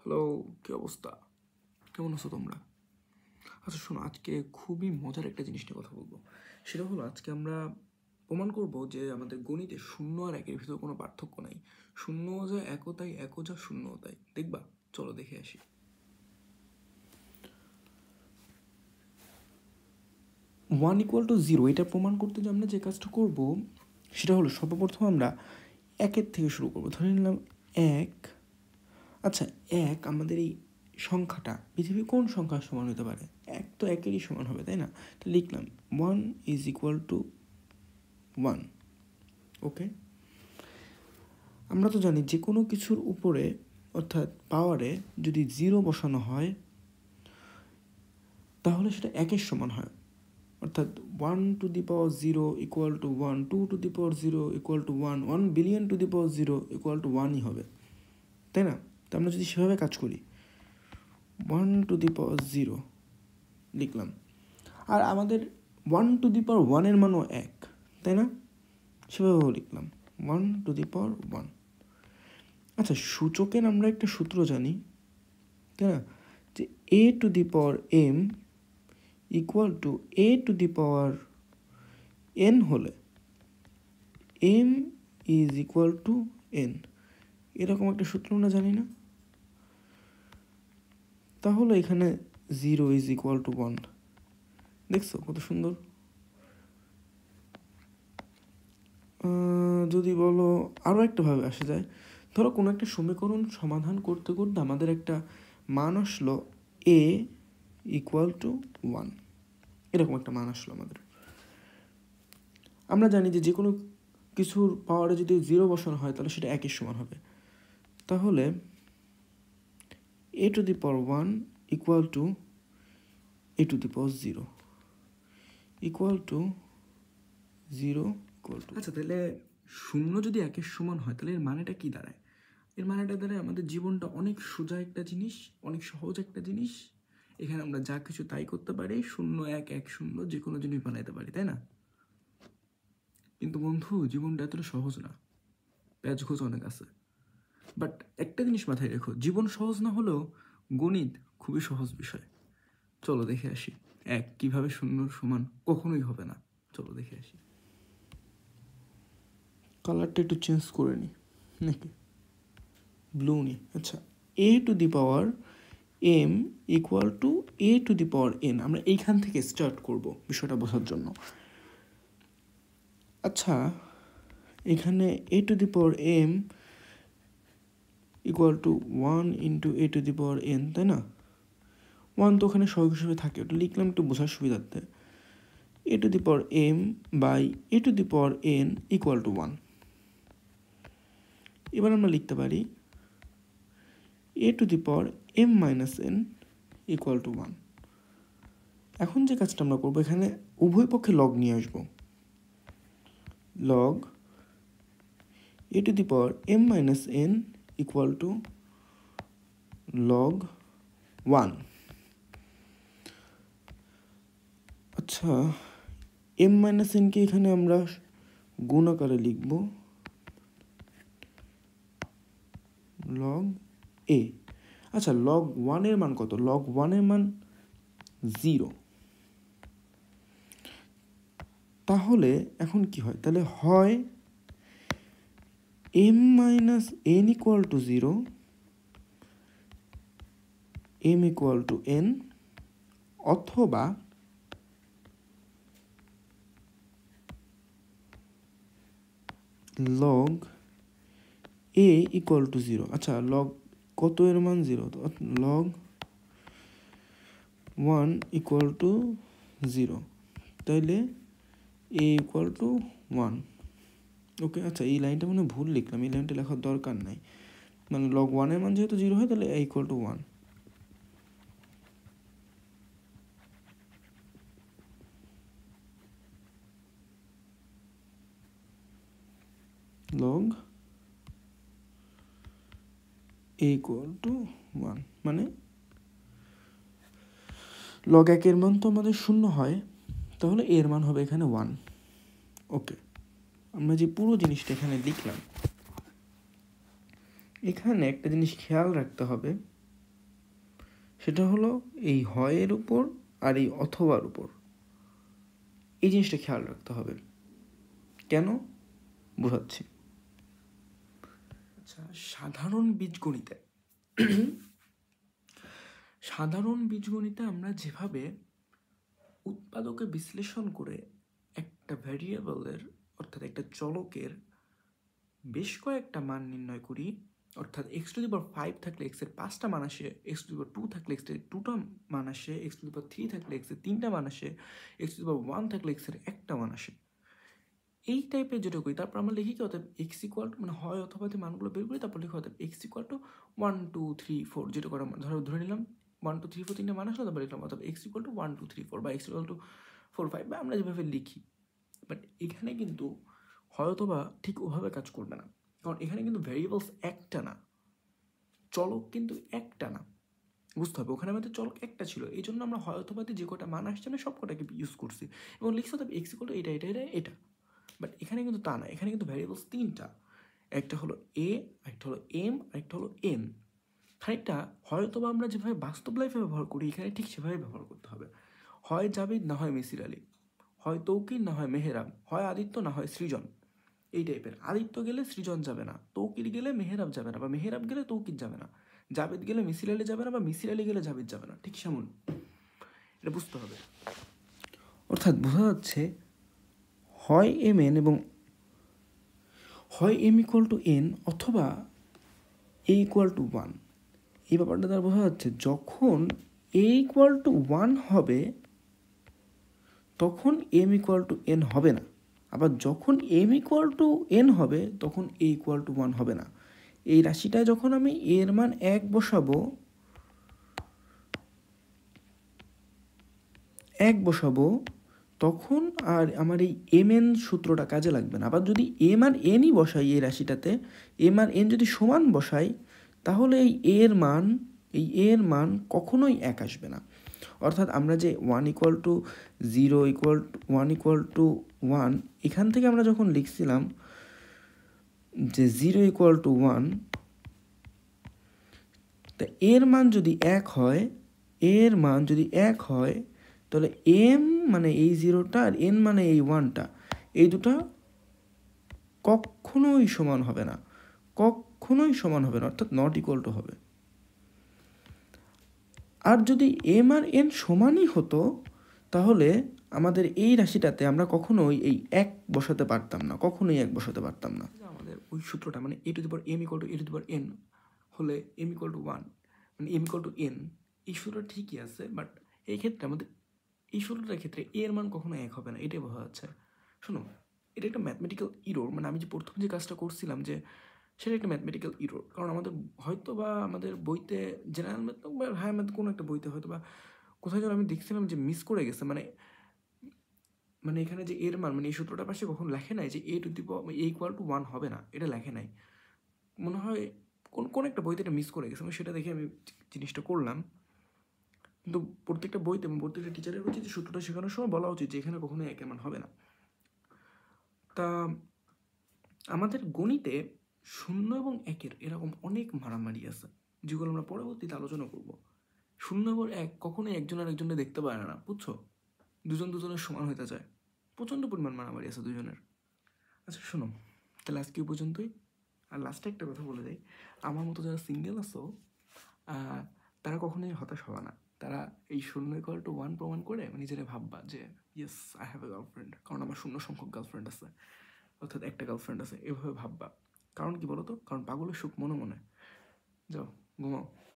Hello, কী অবস্থা? কেমন আছো তোমরা? আচ্ছা শোনো, আজকে খুবই মজার একটা জিনিস নিয়ে কথা বলবো। সেটা হলো আজকে আমরা প্রমাণ করব যে আমাদের গণিতে শূন্য আর একের ভিতর কোনো পার্থক্য নাই। শূন্যও যা একও তাই, একও যা শূন্যও তাই। দেখবা? চলো দেখে আসি। 1 = 0 এটা প্রমাণ করতে যে আমরা যে কাজটা করব সেটা হলো সর্বপ্রথম আমরা একের থেকে শুরু করবো। ধরে নিলাম 1। আচ্ছা, 1 আমাদের এই সংখ্যাটা পৃথিবীর কোন সংখ্যার সমান হতে পারে? 1 তো একেরই সমান হবে, তাই না? তো লিখলাম 1 = 1। ওকে, আমরা তো জানি যে কোনো কিছুর উপরে অর্থাৎ পাওয়ারে যদি 0 বসানো হয় তাহলে সেটা একের সমান হয়। অর্থাৎ 1^0 = 1, 2^0 = 1, 1,000,000,000 = 1ই হবে, তাই না? তো আমরা যদি সেভাবে কাজ করি 1^0 লিখলাম, আর আমাদের 1^1 এর মানও 1, তাই না? সেভাবেও লিখলাম 1^1। আচ্ছা, সূচকের আমরা একটা সূত্র জানি, তাই না? যে a⁴m = a⁴n হলে m = n, এরকম একটা সূত্র আমরা জানি না? তাহলে এখানে 0 = 1। দেখছো কত সুন্দর? যদি বলো আরও একটা ভাবে আসা যায়, ধরো কোনো একটা সমীকরণ সমাধান করতে করতে আমাদের একটা মান আসলো a = 1, এরকম একটা মান আসলো আমাদের। আমরা জানি যে কোনো কিছুর পাওয়ারে যদি 0 বসানো হয় তাহলে সেটা একের সমান হবে। তাহলে a⁴1 = a⁴0 0 আচ্ছা, তাহলে 0 যদি একের সমান হয় তাহলে এর মানেটা কি দাঁড়ায়? এর মানেটা দাঁড়ায় আমাদের জীবনটা অনেক সোজা একটা জিনিস, অনেক সহজ একটা জিনিস। এখানে আমরা যা কিছু তাই করতে পারি, 0 1 1 0 যে কোনো জিনিস বানাইতে পারি, তাই না? কিন্তু বন্ধু, জীবনটা এতটা সহজ না, প্যাচগোছ অনেক আছে। বাট একটা জিনিস মাথায় রেখো, জীবন সহজ না হলেও গণিত খুবই সহজ বিষয়। চলো দেখে আসি 1 কিভাবে 0 সমান কখনোই হবে না। চলো দেখে আসি। কালারটা একটু চেঞ্জ করে নিই নাকি, ব্লু নিই। আচ্ছা, a⁴m = a⁴n, আমরা এইখান থেকে স্টার্ট করব বিষয়টা বোঝার জন্য। আচ্ছা, এখানে a⁴m = 1 × a⁴n, তাই না? 1 তো ওখানে সহগ হিসেবে থাকে, ওটা লিখলাম একটু বোঝার সুবিধার্থে। a⁴m/a⁴n = 1। এবার আমরা লিখতে পারি a⁴m-n = 1। এখন যে কাজটা আমরা করবো, এখানে উভয় পক্ষে লগ নিয়ে আসবো। Log a⁴m-n = log 1। আচ্ছা, m-n কে এখানে আমরা গুণ আকারে লিখব log a। আচ্ছা, log 1 এর মান কত? log 1 এর মান 0। তাহলে এখন কি হয়? তাহলে হয় m-n = 0, m = n, অথবা log a = 0। আচ্ছা, log কত এর মান 0, log 1 = 0, তাইলে a = 1। ওকে, আচ্ছা এই লাইনটা মনে ভুল লিখলাম, এই লাইনটা লেখার দরকার নাই। মানে log 1 এর মান যেহেতু 0 হয় তাহলে a = 1। log a = 1 মানে log 1 এর মান তো আমাদের 0 হয়, তাহলে এর মান হবে এখানে 1। ওকে, আমরা যে পুরো জিনিসটা এখানে লিখলাম, এখানে একটা জিনিস খেয়াল রাখতে হবে, সেটা হলো এই হয়ের উপর আর এই অথবার উপর। এই জিনিসটা খেয়াল রাখতে হবে। কেন বোঝাচ্ছি। আচ্ছা, সাধারণ বীজগণিতে আমরা যেভাবে উৎপাদকে বিশ্লেষণ করে একটা ভ্যারিয়েবলের অর্থাৎ একটা চলকের বেশ কয়েকটা মান নির্ণয় করি, অর্থাৎ x⁵ থাকলে x এর 5টা মান আসে, x⁵2 থাকলে x এর 2টা মান আসে, x⁵3 থাকলে x এর 3টা মান আসে, x⁵1 থাকলে x এর 1টা মান আসে, এই টাইপের যেটা করি। তারপর আমরা লিখি কি অর্থাৎ x = মানে হয় অথবা মানগুলো বের করি, তারপর লিখি অর্থাৎ x = 1 2 3 4, যেটা করে ধরে নিলাম 1 2 3 4 তিনটা মান আসলো, তারপর লিখলাম অর্থাৎ x = 1 2 3 4 বা x = 4 5, বা আমরা যেভাবে লিখি। বাট এখানে কিন্তু হয়তোবা ঠিক ওভাবে কাজ করবে না, কারণ এখানে কিন্তু ভ্যারিয়েবলস একটা না, চলক কিন্তু একটা না, বুঝতে হবে। ওখানে আমাদের চলক একটা ছিল, এই জন্য আমরা হয়তোবাতে যে কটা মান আসছে না সব কটাকে ইউজ করছি এবং লিখছি তবে x = এটা এটা এটা এটা। বাট এখানে কিন্তু তা না, এখানে কিন্তু ভ্যারিয়েবলস তিনটা, একটা হলো a, একটা হলো m, একটা হলো n। খানিকটা হয়তোবা আমরা যেভাবে বাস্তব লাইফে ব্যবহার করি এখানে ঠিক সেভাবে ব্যবহার করতে হবে। হয় জাবিদ না হয় মিসির আলী, হয় তৌকির না হয় মেহেরাব, হয় আদিত্য না হয় সৃজন, এই টাইপের। আদিত্য গেলে সৃজন যাবে না, তৌকির গেলে মেহেরাব যাবে না, বা মেহেরাব গেলে তৌকির যাবে না, জাবেদ গেলে মিসির আলী যাবে না, বা মিসির আলী গেলে জাবেদ যাবে না, ঠিক সেমন। এটা বুঝতে হবে। অর্থাৎ বোঝা যাচ্ছে হয় mn এবং হয় m = n অথবা a = 1। এই ব্যাপারটা দ্বারা বোঝা যাচ্ছে যখন a = 1 হবে তখন m = n হবে না, আবার যখন m = n হবে তখন a = 1 হবে না। এই রাশিটায় যখন আমি এর মান 1 বসাবো তখন আর আমার এই mn সূত্রটা কাজে লাগবে না। আবার যদি m আর nই বসাই এই রাশিটাতে, m আর n যদি সমান বসাই তাহলে এই এর মান কখনোই 1 আসবে না। অর্থাৎ আমরা যে 1 = 0 1 = 1, এখান থেকে আমরা যখন লিখছিলাম যে 0 = 1, তা এর মান যদি 1 হয় তাহলে m মানে এই 0টা আর n মানে এই 1টা, এই দুটা কখনোই সমান হবে না, অর্থাৎ নট ইকুয়াল টু হবে। আর যদি m আর n সমানই হতো তাহলে আমাদের এই রাশিটাতে আমরা কখনোই এই 1 বসাতে পারতাম না, আমাদের ওই সূত্রটা মানে a⁴ a n হলে m = 1 মানে m = n, এই সূত্রটা ঠিকই আছে। বাট এই ক্ষেত্রে আমাদের এই সূত্রটার ক্ষেত্রে a এর মান কখনো 1 হবে না, এটাই বোঝা যাচ্ছে। শোনো, এটা একটা ম্যাথমেটিক্যাল ইরোর, মানে আমি যে প্রথম যে কাজটা করছিলাম যে সেটা একটা ম্যাথমেটিক্যাল ইরোর। কারণ আমাদের হয়তো বা আমাদের বইতে জেনারেল ম্যাথ বা হায়ার ম্যাথ কোনো একটা বইতে হয়তো বা কোথায় যেন আমি দেখছিলাম যে মিস করে গেছে, মানে এখানে যে এর মান মানে এই সূত্রটার পাশে কখন লেখে নাই যে a = 1 হবে না, এটা লেখে নাই। মনে হয় কোন একটা বইতে এটা মিস করে গেছে, সেটা দেখে আমি জিনিসটা করলাম। কিন্তু প্রত্যেকটা বইতে এবং প্রত্যেকটা টিচারের উচিত যে সূত্রটা শেখানোর সময় বলা উচিত যে এখানে কখনোই 1 এর মান হবে না। তা আমাদের গণিতে 0 এবং 1-এর এরকম অনেক মারামারি আছে, যেগুলো আমরা পরবর্তীতে আলোচনা করব। 0 এবং 1 কখনোই একজন আর একজনে দেখতে পারে না, বুঝছো? দুজনের সমান হইতে চায়, প্রচণ্ড পরিমাণ মারামারি আছে দুজনের। আচ্ছা শোনো, তাহলে আজকে এই পর্যন্তই। আর লাস্টে একটা কথা বলে যাই, আমার মতো যারা সিঙ্গেল আছো তারা কখনোই হতাশ হওয়া না। তারা এই 0 = 1 প্রমাণ করে নিজেরা ভাববা যে yes I have a girlfriend, কারণ আমার 0 সংখ্যক গার্লফ্রেন্ড আছে, অর্থাৎ একটা গার্লফ্রেন্ড আছে, এভাবে ভাববা। কারণ কি বলো তো? কারণ পাগলের সুখ মনে মনে। যাও ঘুমাও।